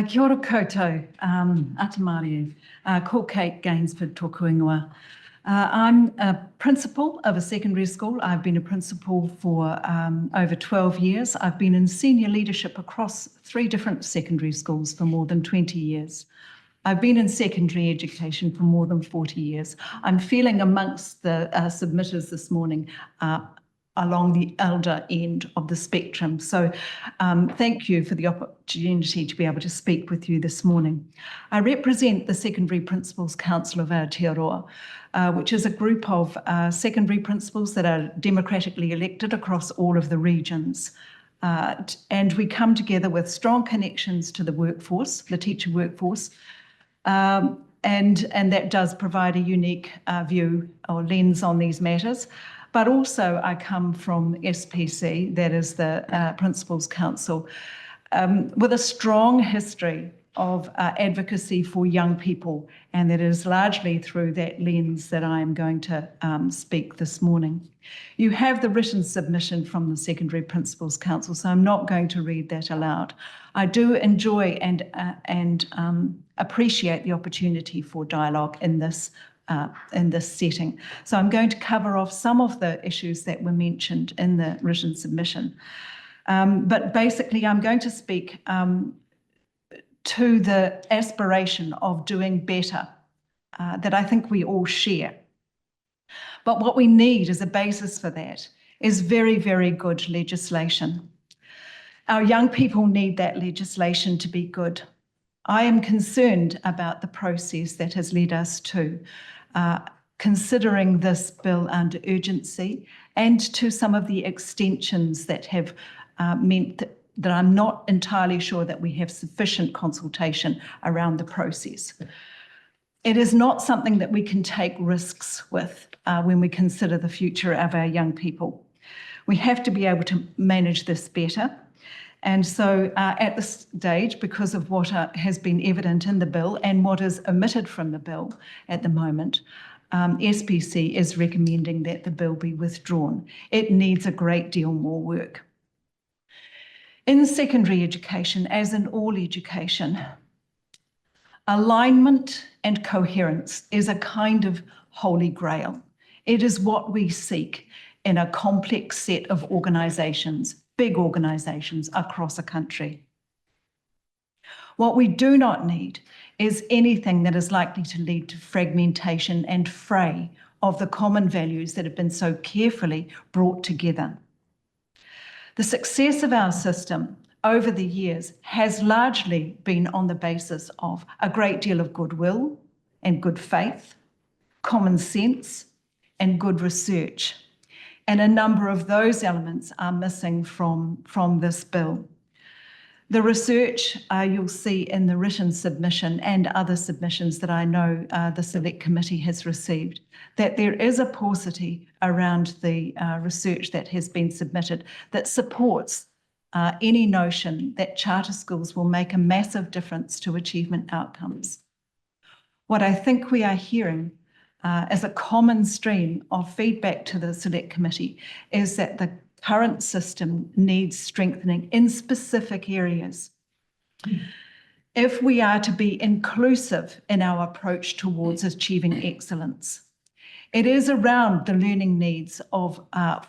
Kia ora koutou, Atamari, ko Kate Gainsford tōku ingoa. I'm a principal of a secondary school. I've been a principal for over 12 years. I've been in senior leadership across 3 different secondary schools for more than 20 years. I've been in secondary education for more than 40 years. I'm feeling amongst the submitters this morning along the elder end of the spectrum. So thank you for the opportunity to be able to speak with you this morning. I represent the Secondary Principals Council of Aotearoa, which is a group of secondary principals that are democratically elected across all of the regions. And we come together with strong connections to the workforce, the teacher workforce, and that does provide a unique view or lens on these matters. But also I come from SPC, that is the Principals Council, with a strong history of advocacy for young people, and that is largely through that lens that I am going to speak this morning. You have the written submission from the Secondary Principals Council, so I'm not going to read that aloud. I do enjoy and appreciate the opportunity for dialogue in this setting. So I'm going to cover off some of the issues that were mentioned in the written submission. But basically, I'm going to speak to the aspiration of doing better that I think we all share. But what we need as a basis for that is very, very good legislation. Our young people need that legislation to be good. I am concerned about the process that has led us to considering this bill under urgency, and to some of the extensions that have meant that I'm not entirely sure that we have sufficient consultation around the process. It is not something that we can take risks with when we consider the future of our young people. We have to be able to manage this better. And so at this stage, because of what has been evident in the bill and what is omitted from the bill at the moment, SPC is recommending that the bill be withdrawn. It needs a great deal more work. In secondary education, as in all education, alignment and coherence is a kind of holy grail. It is what we seek in a complex set of organisations, big organisations across a country. What we do not need is anything that is likely to lead to fragmentation and fray of the common values that have been so carefully brought together. The success of our system over the years has largely been on the basis of a great deal of goodwill and good faith, common sense, and good research. And a number of those elements are missing from this bill. The research you'll see in the written submission and other submissions that I know the Select Committee has received, that there is a paucity around the research that has been submitted that supports any notion that charter schools will make a massive difference to achievement outcomes. What I think we are hearing as a common stream of feedback to the Select Committee is that the current system needs strengthening in specific areas. If we are to be inclusive in our approach towards achieving excellence, it is around the learning needs of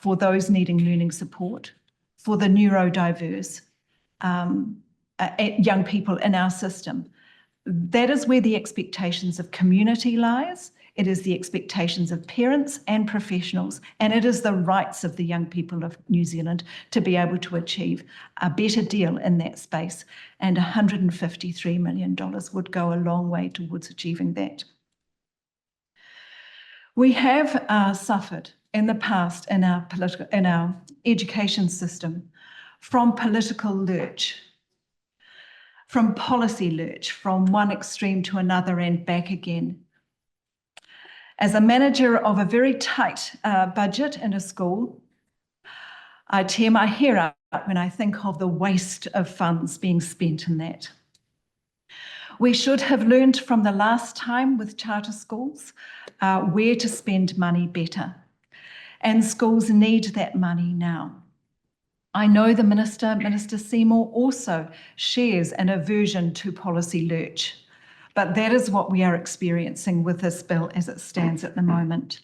for those needing learning support, for the neurodiverse young people in our system. That is where the expectations of community lies. It is the expectations of parents and professionals, and it is the rights of the young people of New Zealand to be able to achieve a better deal in that space. And $153 million would go a long way towards achieving that. We have suffered in the past in our education system from political lurch, from policy lurch, from one extreme to another and back again. As a manager of a very tight budget in a school, I tear my hair out when I think of the waste of funds being spent in that. We should have learned from the last time with charter schools where to spend money better. And schools need that money now. I know the Minister Seymour, also shares an aversion to policy lurch, but that is what we are experiencing with this bill as it stands at the moment.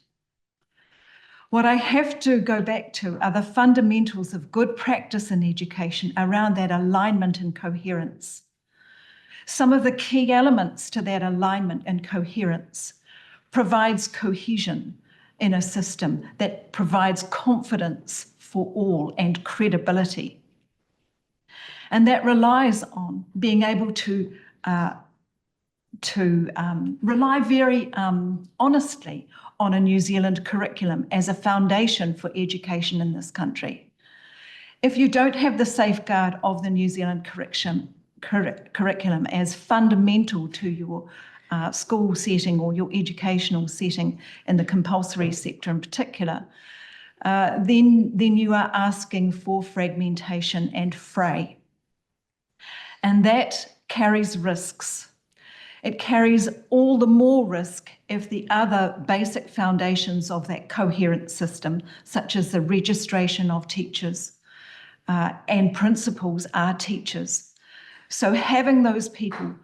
What I have to go back to are the fundamentals of good practice in education around that alignment and coherence. Some of the key elements to that alignment and coherence provides cohesion in a system that provides confidence for all and credibility. And that relies on being able to rely very honestly on a New Zealand curriculum as a foundation for education in this country. If you don't have the safeguard of the New Zealand curriculum as fundamental to your school setting or your educational setting in the compulsory sector in particular, then you are asking for fragmentation and fray. And that carries risks. It carries all the more risk if the other basic foundations of that coherent system, such as the registration of teachers and principals, are teachers. So having those people,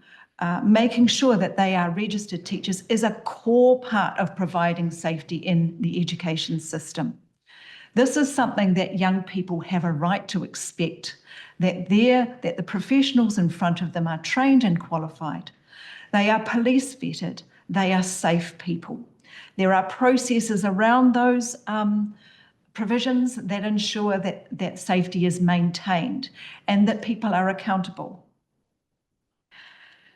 making sure that they are registered teachers, is a core part of providing safety in the education system. This is something that young people have a right to expect, that the professionals in front of them are trained and qualified. They are police vetted. They are safe people. There are processes around those provisions that ensure that safety is maintained and that people are accountable.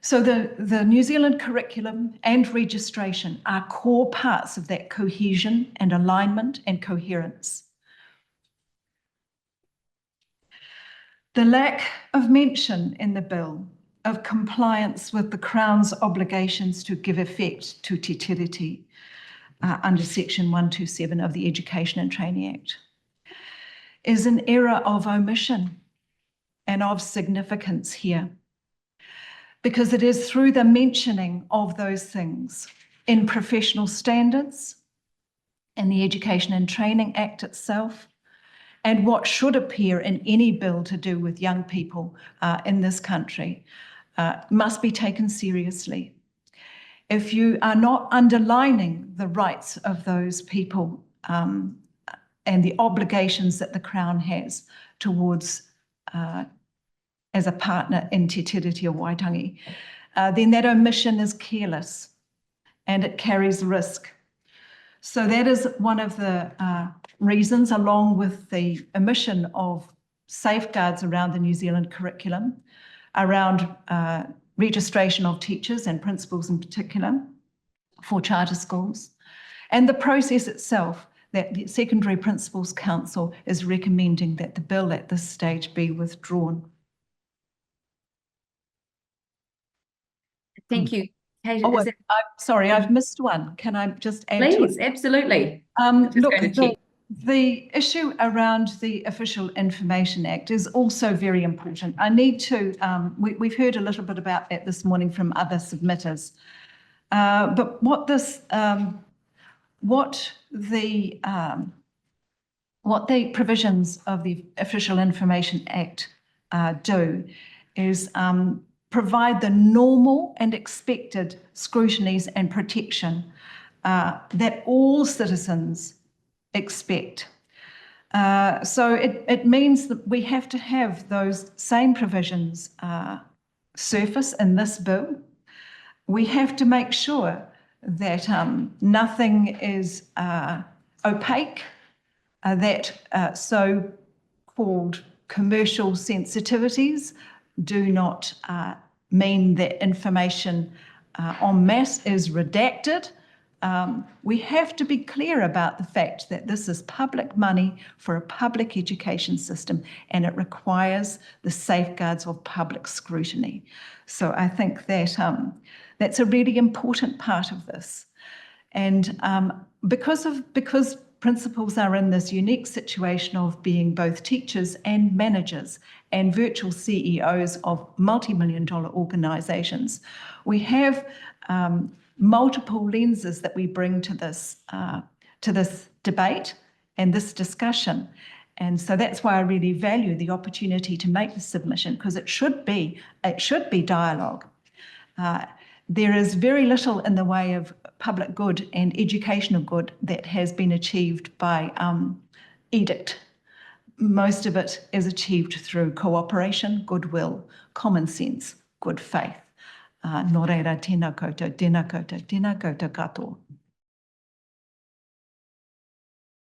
So the New Zealand curriculum and registration are core parts of that cohesion and alignment and coherence. The lack of mention in the bill of compliance with the Crown's obligations to give effect to Te Tiriti under Section 127 of the Education and Training Act is an error of omission and of significance here, because it is through the mentioning of those things in professional standards, in the Education and Training Act itself, and what should appear in any bill to do with young people in this country must be taken seriously. If you are not underlining the rights of those people and the obligations that the Crown has towards as a partner in Te Tiriti o Waitangi, then that omission is careless and it carries risk. So that is one of the reasons, along with the omission of safeguards around the New Zealand curriculum, around registration of teachers and principals in particular for charter schools, and the process itself that the Secondary Principals Council is recommending that the bill at this stage be withdrawn. Thank you. Kate, I'm sorry, I've missed one. Can I just add to it? Please, absolutely. Look, the issue around the Official Information Act is also very important. I need to, we've heard a little bit about that this morning from other submitters, but what the provisions of the Official Information Act do is provide the normal and expected scrutinies and protection that all citizens expect. So it means that we have to have those same provisions surface in this bill. We have to make sure that nothing is opaque, that so-called commercial sensitivities do not mean that information en masse is redacted. We have to be clear about the fact that this is public money for a public education system, and it requires the safeguards of public scrutiny. So I think that that's a really important part of this. And because principals are in this unique situation of being both teachers and managers and virtual CEOs of multi-million-dollar organisations, we have multiple lenses that we bring to this debate and this discussion. And so that's why I really value the opportunity to make the submission, because it should be dialogue. There is very little in the way of public good and educational good that has been achieved by edict. Most of it is achieved through cooperation, goodwill, common sense, good faith. Nō reira, tēnā koutou, tēnā koutou, tēnā koutou katoa.